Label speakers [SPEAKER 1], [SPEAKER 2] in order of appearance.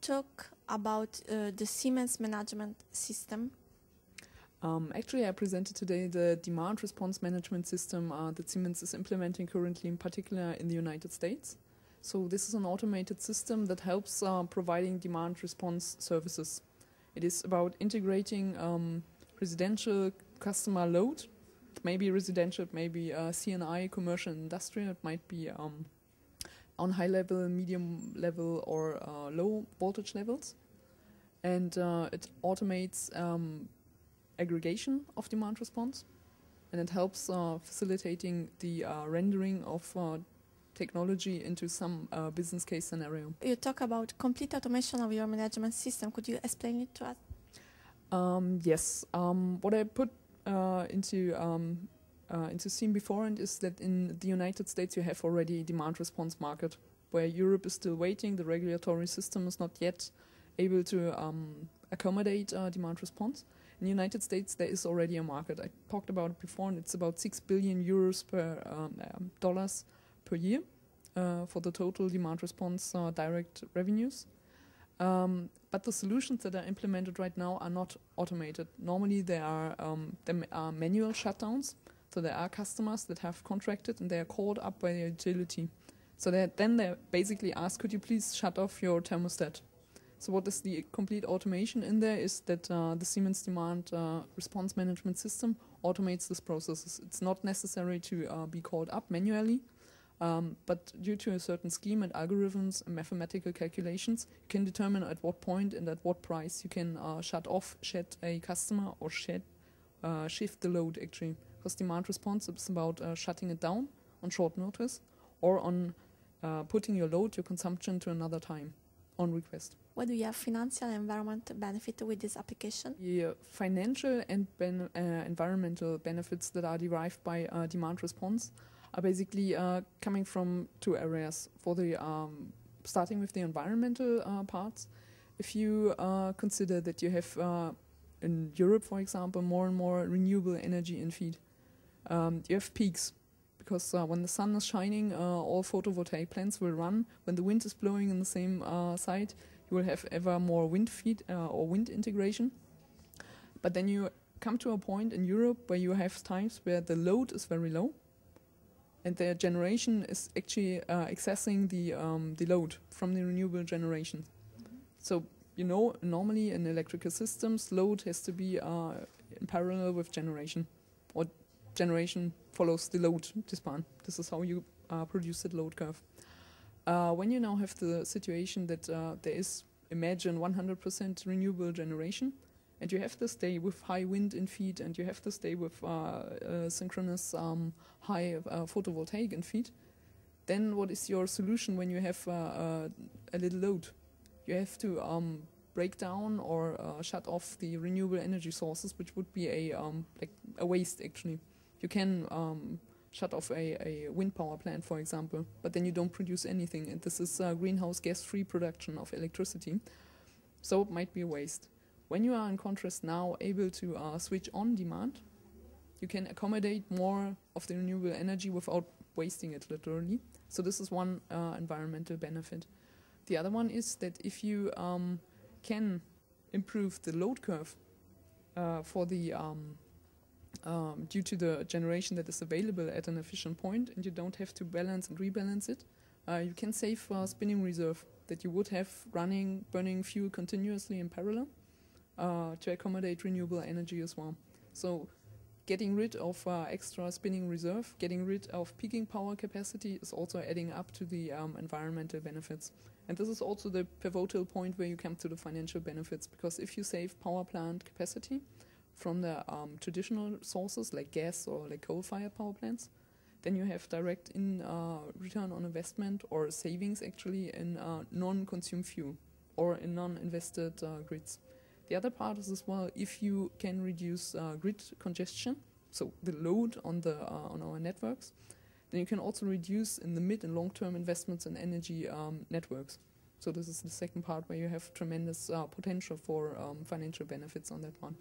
[SPEAKER 1] talk about the Siemens management system?
[SPEAKER 2] Actually, I presented today the demand response management system that Siemens is implementing currently, in particular in the United States. So this is an automated system that helps providing demand response services. It is about integrating residential customer load. It may be residential, it may be C&I, commercial, industrial. It might be on high level, medium level, or low voltage levels. And it automates aggregation of demand response, and it helps facilitating the rendering of technology into some business case scenario.
[SPEAKER 1] You talk about complete automation of your management system. Could you explain it to us?
[SPEAKER 2] Yes. What I put into SIEM beforehand is that in the United States you have already a demand response market, where Europe is still waiting. The regulatory system is not yet able to accommodate demand response. In the United States, there is already a market. I talked about it before, and it's about 6 billion euros per dollars per year for the total demand response direct revenues. But the solutions that are implemented right now are not automated. Normally, there are manual shutdowns. So there are customers that have contracted, and they are called up by the utility. So then they basically ask, could you please shut off your thermostat? So what is the complete automation in there is that the Siemens demand response management system automates these processes. It's not necessary to be called up manually, but due to a certain scheme and algorithms and mathematical calculations, you can determine at what point and at what price you can shut off, shed a customer, or shift the load, actually. Because demand response is about shutting it down on short notice, or on putting your load, your consumption, to another time on request.
[SPEAKER 1] What do you have financial and environmental benefit with this application?
[SPEAKER 2] The financial and environmental benefits that are derived by demand response are basically coming from two areas. For the starting with the environmental parts, if you consider that you have in Europe, for example, more and more renewable energy in feed, you have peaks. Because when the sun is shining, all photovoltaic plants will run. When the wind is blowing in the same side, you will have ever more wind feed or wind integration. But then you come to a point in Europe where you have times where the load is very low, and the generation is actually accessing the load from the renewable generation. So, you know, normally in electrical systems, load has to be in parallel with generation, or generation follows the load span. This is how you produce the load curve. When you now have the situation that there is, imagine 100% renewable generation, and you have to stay with high wind in feed, and you have to stay with synchronous high photovoltaic in feed, then what is your solution when you have a little load? You have to break down or shut off the renewable energy sources, which would be like a waste, actually. You can shut off a wind power plant, for example, but then you don't produce anything, and this is greenhouse gas-free production of electricity, so it might be a waste. When you are, in contrast, now able to switch on demand, you can accommodate more of the renewable energy without wasting it, literally. So this is one environmental benefit. The other one is that if you can improve the load curve for the due to the generation that is available at an efficient point, and you don't have to balance and rebalance it, you can save spinning reserve that you would have burning fuel continuously in parallel to accommodate renewable energy as well. So getting rid of extra spinning reserve, getting rid of peaking power capacity is also adding up to the environmental benefits. And this is also the pivotal point where you come to the financial benefits, because if you save power plant capacity from the traditional sources like gas or like coal-fired power plants, then you have direct return on investment, or savings actually, in non-consumed fuel or in non-invested grids. The other part is as well, if you can reduce grid congestion, so the load on our networks, then you can also reduce in the mid and long-term investments in energy networks. So this is the second part where you have tremendous potential for financial benefits on that one.